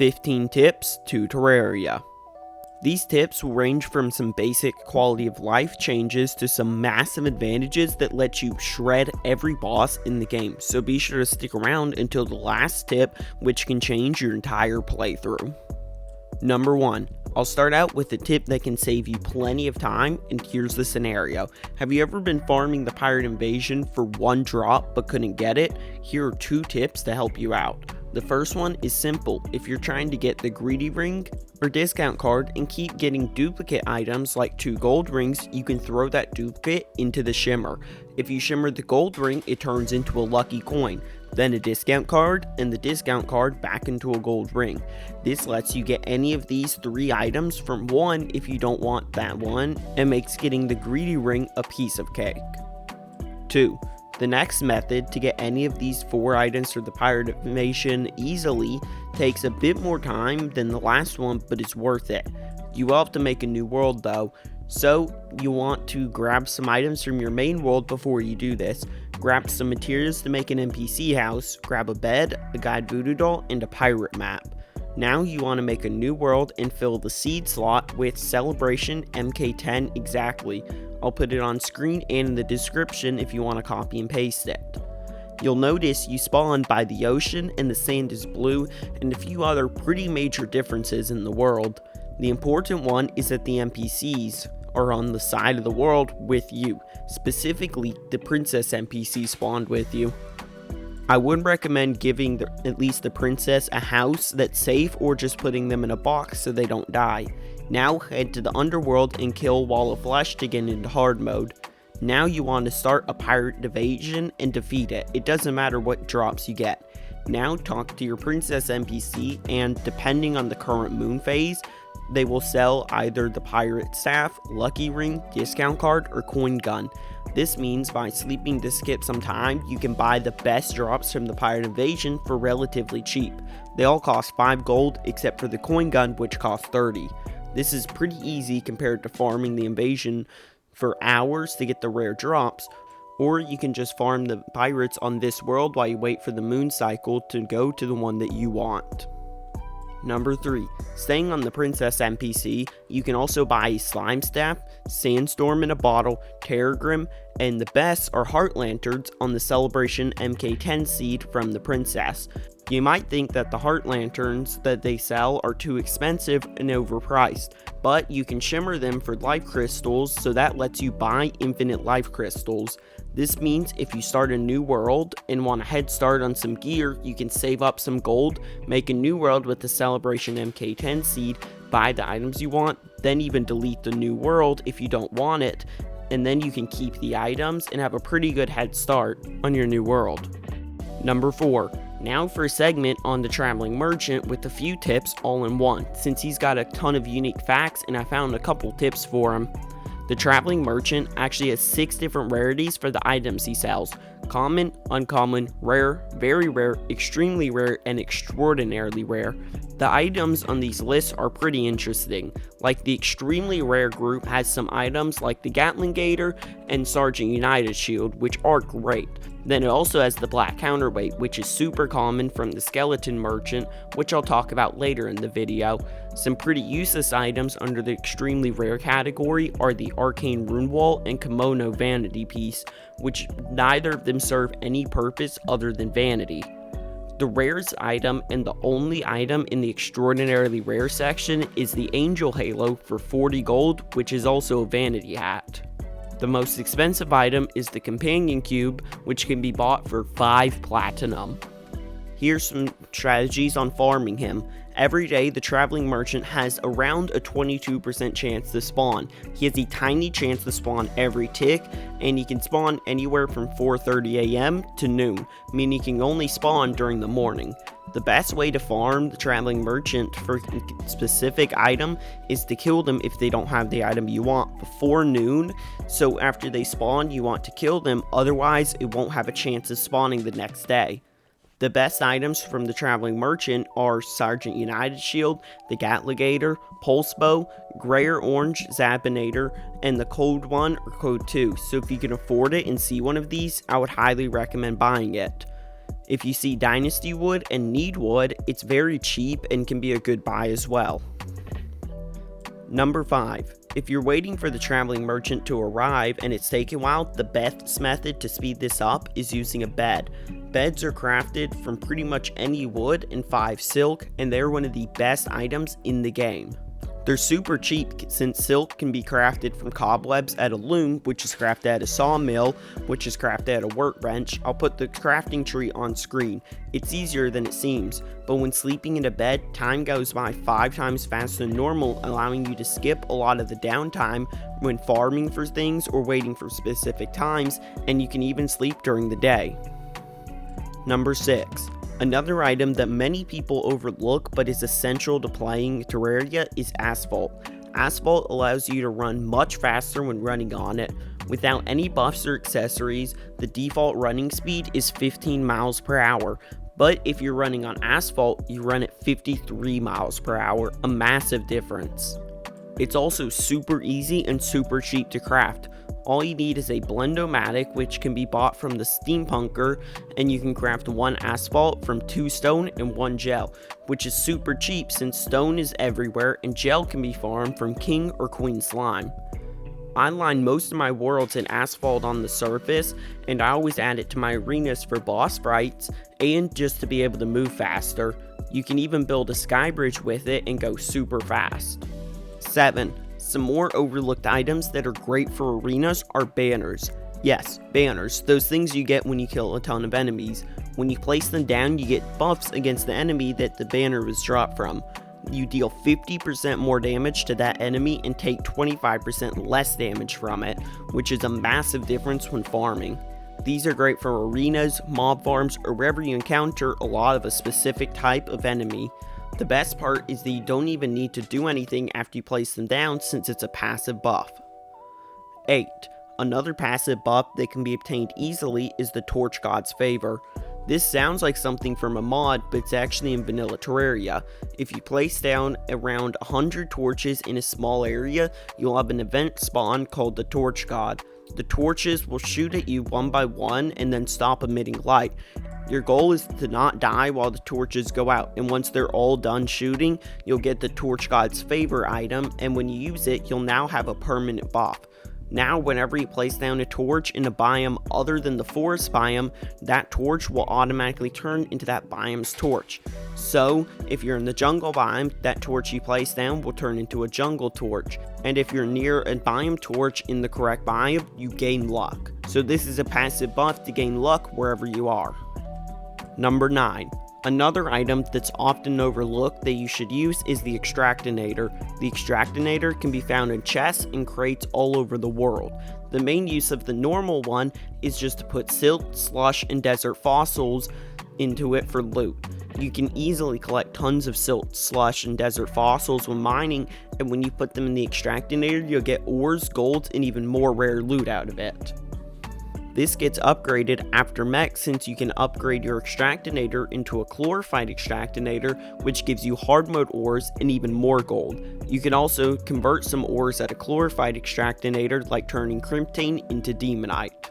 15 tips to Terraria. These tips will range from some basic quality of life changes to some massive advantages that let you shred every boss in the game, so be sure to stick around until the last tip, which can change your entire playthrough. Number 1. I'll start out with a tip that can save you plenty of time, and here's the scenario. Have you ever been farming the pirate invasion for one drop but couldn't get it? Here are 2 tips to help you out. The first one is simple. If you're trying to get the greedy ring or discount card and keep getting duplicate items like 2 gold rings, you can throw that duplicate into the shimmer. If you shimmer the gold ring, it turns into a lucky coin, then a discount card, and the discount card back into a gold ring. This lets you get any of these 3 items from one if you don't want that one, and makes getting the greedy ring a piece of cake. 2. The next method to get any of these 4 items for the pirate invasion easily takes a bit more time than the last one, but it's worth it. You will have to make a new world though, so you want to grab some items from your main world before you do this. Grab some materials to make an NPC house, grab a bed, a guide voodoo doll, and a pirate map. Now you want to make a new world and fill the seed slot with Celebration MK10 exactly. I'll put it on screen and in the description if you want to copy and paste it. You'll notice you spawn by the ocean and the sand is blue, and a few other pretty major differences in the world. The important one is that the NPCs are on the side of the world with you. Specifically, the princess NPC spawned with you. I would recommend giving at least the princess a house that's safe, or just putting them in a box so they don't die. Now head to the underworld and kill Wall of Flesh to get into hard mode. Now you want to start a pirate invasion and defeat it. It doesn't matter what drops you get. Now talk to your princess NPC, and depending on the current moon phase, they will sell either the pirate staff, lucky ring, discount card, or coin gun. This means by sleeping to skip some time, you can buy the best drops from the pirate invasion for relatively cheap. They all cost 5 gold except for the coin gun, which costs 30. This is pretty easy compared to farming the invasion for hours to get the rare drops, or you can just farm the pirates on this world while you wait for the moon cycle to go to the one that you want. Number 3. Staying on the princess NPC, you can also buy a slime staff, sandstorm in a bottle, terragrim, and the best are heart lanterns on the Celebration MK10 seed from the princess. You might think that the heart lanterns that they sell are too expensive and overpriced, but you can shimmer them for life crystals, so that lets you buy infinite life crystals. This means if you start a new world and want a head start on some gear, you can save up some gold, make a new world with the Celebration MK10 seed, buy the items you want, then even delete the new world if you don't want it, and then you can keep the items and have a pretty good head start on your new world. Number 4. Now for a segment on the traveling merchant with a few tips all in one, since he's got a ton of unique facts and I found a couple tips for him. The traveling merchant actually has 6 different rarities for the items he sells: common, uncommon, rare, very rare, extremely rare, and extraordinarily rare. The items on these lists are pretty interesting. Like the extremely rare group has some items like the Gatling Gator and Sergeant United Shield, which are great. Then it also has the black counterweight, which is super common from the skeleton merchant, which I'll talk about later in the video. Some pretty useless items under the extremely rare category are the arcane rune wall and kimono vanity piece, which neither of them serve any purpose other than vanity. The rarest item and the only item in the extraordinarily rare section is the angel halo for 40 gold, which is also a vanity hat. The most expensive item is the companion cube, which can be bought for 5 platinum. Here's some strategies on farming him. Every day, the traveling merchant has around a 22% chance to spawn. He has a tiny chance to spawn every tick, and he can spawn anywhere from 4:30 AM to noon, meaning he can only spawn during the morning. The best way to farm the traveling merchant for a specific item is to kill them if they don't have the item you want before noon, so after they spawn you want to kill them, otherwise it won't have a chance of spawning the next day. The best items from the traveling merchant are Sergeant United Shield, the Gatling Gator, Pulse Bow, Gray or Orange Zabinator, and the Code 1 or Code 2, so if you can afford it and see one of these, I would highly recommend buying it. If you see Dynasty Wood and need wood, it's very cheap and can be a good buy as well. Number 5. If you're waiting for the traveling merchant to arrive and it's taking a while, the best method to speed this up is using a bed. Beds are crafted from pretty much any wood and 5 silk, and they're one of the best items in the game. They're super cheap since silk can be crafted from cobwebs at a loom, which is crafted at a sawmill, which is crafted at a workbench. I'll put the crafting tree on screen. It's easier than it seems, but when sleeping in a bed, time goes by 5 times faster than normal, allowing you to skip a lot of the downtime when farming for things or waiting for specific times, and you can even sleep during the day. Number 6. Another item that many people overlook but is essential to playing Terraria is Asphalt. Asphalt allows you to run much faster when running on it. Without any buffs or accessories, the default running speed is 15 miles per hour. But if you're running on Asphalt, you run at 53 miles per hour, a massive difference. It's also super easy and super cheap to craft. All you need is a Blend-O-Matic, which can be bought from the Steampunker, and you can craft 1 asphalt from 2 stone and 1 gel, which is super cheap since stone is everywhere and gel can be farmed from king or queen slime. I line most of my worlds in asphalt on the surface, and I always add it to my arenas for boss fights and just to be able to move faster. You can even build a sky bridge with it and go super fast. 7. Some more overlooked items that are great for arenas are banners. Yes, banners, those things you get when you kill a ton of enemies. When you place them down, you get buffs against the enemy that the banner was dropped from. You deal 50% more damage to that enemy and take 25% less damage from it, which is a massive difference when farming. These are great for arenas, mob farms, or wherever you encounter a lot of a specific type of enemy. The best part is that you don't even need to do anything after you place them down since it's a passive buff. 8. Another passive buff that can be obtained easily is the Torch God's Favor. This sounds like something from a mod, but it's actually in vanilla Terraria. If you place down around 100 torches in a small area, you'll have an event spawn called the Torch God. The torches will shoot at you one by one and then stop emitting light. Your goal is to not die while the torches go out, and once they're all done shooting, you'll get the Torch God's Favor item, and when you use it, you'll now have a permanent buff. Now, whenever you place down a torch in a biome other than the forest biome, that torch will automatically turn into that biome's torch. So, if you're in the jungle biome, that torch you place down will turn into a jungle torch. And if you're near a biome torch in the correct biome, you gain luck. So this is a passive buff to gain luck wherever you are. Number 9. Another item that's often overlooked that you should use is the Extractinator. The Extractinator can be found in chests and crates all over the world. The main use of the normal one is just to put silt, slush, and desert fossils into it for loot. You can easily collect tons of silt, slush, and desert fossils when mining, and when you put them in the Extractinator, you'll get ores, gold, and even more rare loot out of it. This gets upgraded after mech since you can upgrade your Extractinator into a Chlorophyte Extractinator, which gives you hard mode ores and even more gold. You can also convert some ores at a Chlorophyte Extractinator, like turning Cryptane into Demonite.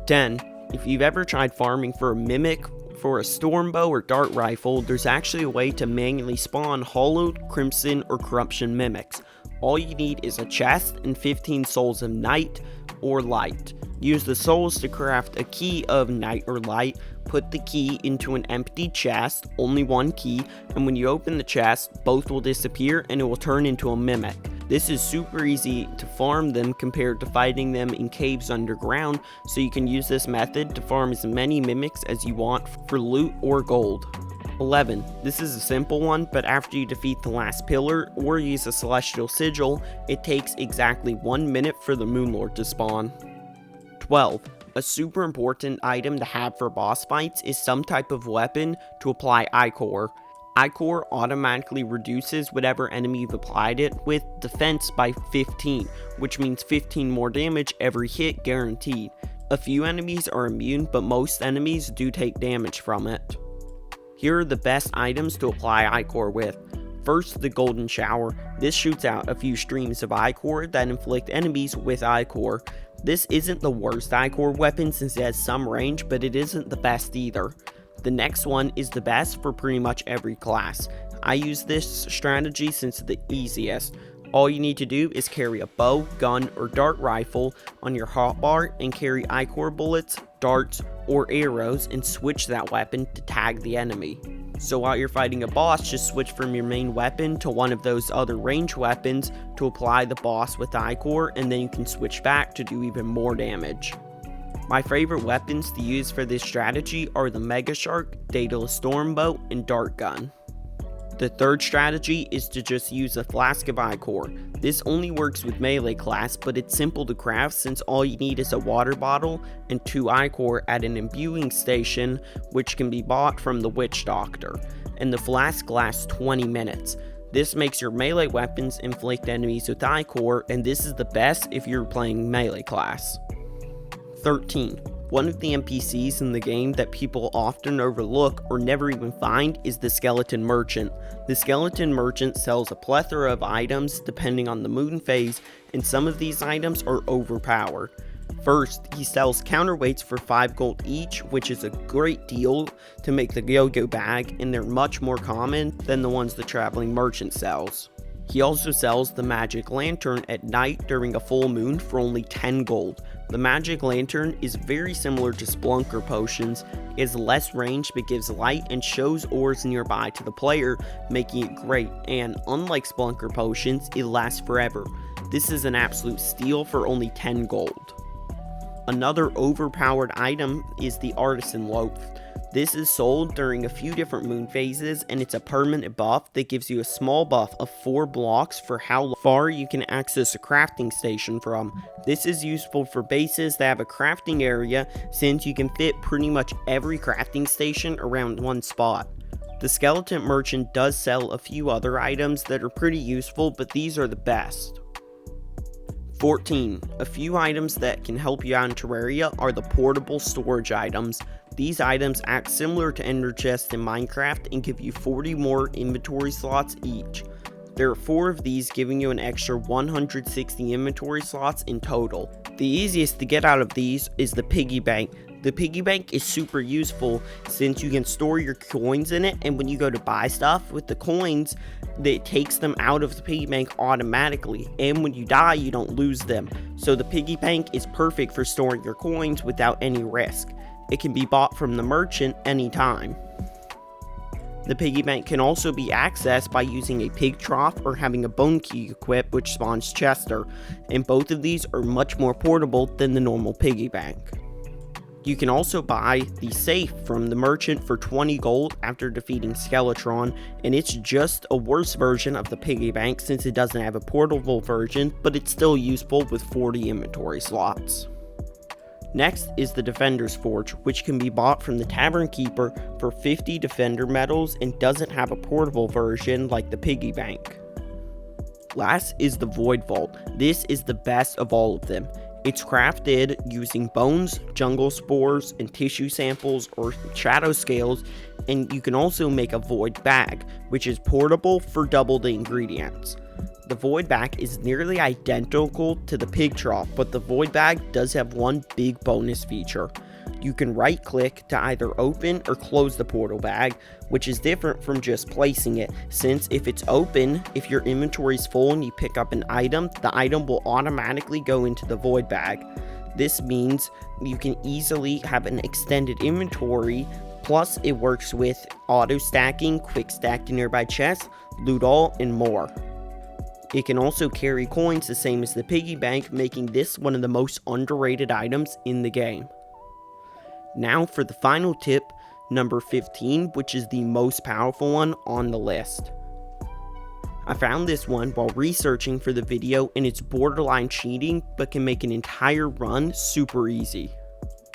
10. If you've ever tried farming for a Mimic, for a Stormbow or Dart Rifle, there's actually a way to manually spawn Hollowed, Crimson, or Corruption Mimics. All you need is a chest and 15 souls of Night or Light. Use the souls to craft a key of Night or Light, put the key into an empty chest, only one key, and when you open the chest, both will disappear and it will turn into a Mimic. This is super easy to farm them compared to fighting them in caves underground, so you can use this method to farm as many Mimics as you want for loot or gold. 11. This is a simple one, but after you defeat the last pillar or use a Celestial Sigil, it takes exactly 1 minute for the Moonlord to spawn. 12. A super important item to have for boss fights is some type of weapon to apply Ichor. Ichor automatically reduces whatever enemy you've applied it with defense by 15, which means 15 more damage every hit guaranteed. A few enemies are immune, but most enemies do take damage from it. Here are the best items to apply Ichor with. First, the Golden Shower. This shoots out a few streams of Ichor that inflict enemies with Ichor. This isn't the worst Ichor weapon since it has some range, but it isn't the best either. The next one is the best for pretty much every class. I use this strategy since it's the easiest. All you need to do is carry a bow, gun, or dart rifle on your hotbar and carry Ichor bullets, darts, or arrows and switch that weapon to tag the enemy. So while you're fighting a boss, just switch from your main weapon to one of those other range weapons to apply the boss with Ichor, and then you can switch back to do even more damage. My favorite weapons to use for this strategy are the Mega Shark, Daedalus Stormbolt, and Dart Gun. The third strategy is to just use a flask of Ichor. This only works with melee class, but it's simple to craft since all you need is a water bottle and 2 Ichor at an imbuing station, which can be bought from the Witch Doctor, and the flask lasts 20 minutes. This makes your melee weapons inflict enemies with Ichor, and this is the best if you're playing melee class. 13. One of the NPCs in the game that people often overlook or never even find is the Skeleton Merchant. The Skeleton Merchant sells a plethora of items depending on the moon phase, and some of these items are overpowered. First, he sells counterweights for 5 gold each, which is a great deal to make the yo-yo bag, and they're much more common than the ones the Traveling Merchant sells. He also sells the Magic Lantern at night during a full moon for only 10 gold. The Magic Lantern is very similar to Splunker Potions. It has less range but gives light and shows ores nearby to the player, making it great, and unlike Splunker Potions, it lasts forever. This is an absolute steal for only 10 gold. Another overpowered item is the Artisan Loaf. This is sold during a few different moon phases, and it's a permanent buff that gives you a small buff of 4 blocks for how far you can access a crafting station from. This is useful for bases that have a crafting area, since you can fit pretty much every crafting station around one spot. The Skeleton Merchant does sell a few other items that are pretty useful, but these are the best. 14. A few items that can help you out in Terraria are the portable storage items. These items act similar to ender chests in Minecraft and give you 40 more inventory slots each. There are 4 of these, giving you an extra 160 inventory slots in total. The easiest to get out of these is the piggy bank. The piggy bank is super useful since you can store your coins in it, and when you go to buy stuff with the coins, it takes them out of the piggy bank automatically, and when you die you don't lose them. So the piggy bank is perfect for storing your coins without any risk. It can be bought from the merchant anytime. The piggy bank can also be accessed by using a pig trough or having a bone key equipped, which spawns Chester, and both of these are much more portable than the normal piggy bank. You can also buy the safe from the merchant for 20 gold after defeating Skeletron, and it's just a worse version of the piggy bank since it doesn't have a portable version, but it's still useful with 40 inventory slots. Next is the Defender's Forge, which can be bought from the Tavern Keeper for 50 Defender medals and doesn't have a portable version like the piggy bank. Last is the Void Vault. This is the best of all of them. It's crafted using bones, jungle spores, and tissue samples or shadow scales, and you can also make a void bag, which is portable for double the ingredients. The void bag is nearly identical to the pig trough, but the void bag does have one big bonus feature. You can right click to either open or close the portal bag, which is different from just placing it, since if it's open, if your inventory is full and you pick up an item, the item will automatically go into the void bag. This means you can easily have an extended inventory, plus it works with auto stacking, quick stack to nearby chests, loot all, and more. It can also carry coins the same as the piggy bank, making this one of the most underrated items in the game. Now for the final tip, number 15, which is the most powerful one on the list. I found this one while researching for the video, and it's borderline cheating, but can make an entire run super easy.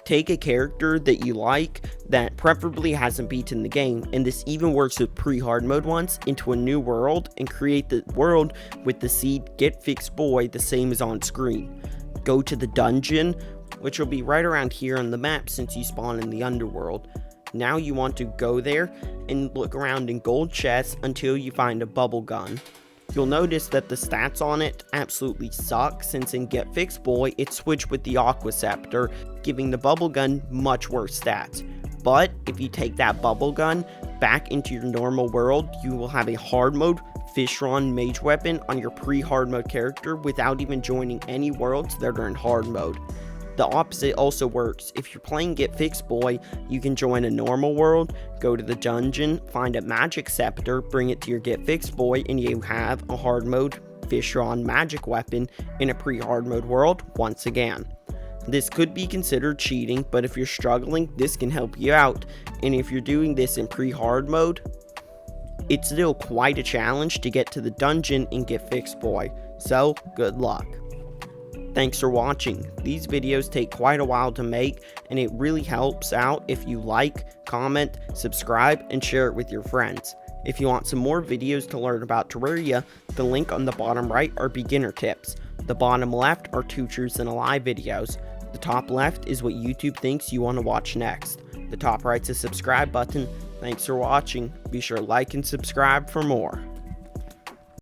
Take a character that you like that preferably hasn't beaten the game, and this even works with pre-hard mode ones, into a new world and create the world with the seed getfixedboi the same as on screen. Go to the dungeon, which will be right around here on the map since you spawn in the underworld. Now you want to go there and look around in gold chests until you find a bubble gun. You'll notice that the stats on it absolutely suck, since in getfixedboi it switched with the Aquaceptor, giving the bubble gun much worse stats. But if you take that bubble gun back into your normal world, you will have a hard mode Fishron mage weapon on your pre-hard mode character without even joining any worlds that are in hard mode. The opposite also works. If you're playing getfixedboi, you can join a normal world, go to the dungeon, find a magic scepter, bring it to your getfixedboi, and you have a hard mode Fishron magic weapon in a pre-hard mode world once again. This could be considered cheating, but if you're struggling, this can help you out. And if you're doing this in pre-hard mode, it's still quite a challenge to get to the dungeon in getfixedboi, so good luck. Thanks for watching. These videos take quite a while to make, and it really helps out if you like, comment, subscribe, and share it with your friends. If you want some more videos to learn about Terraria, the link on the bottom right are beginner tips. The bottom left are 2 truths and a lie videos. The top left is what YouTube thinks you want to watch next. The top right's a subscribe button. Thanks for watching. Be sure to like and subscribe for more.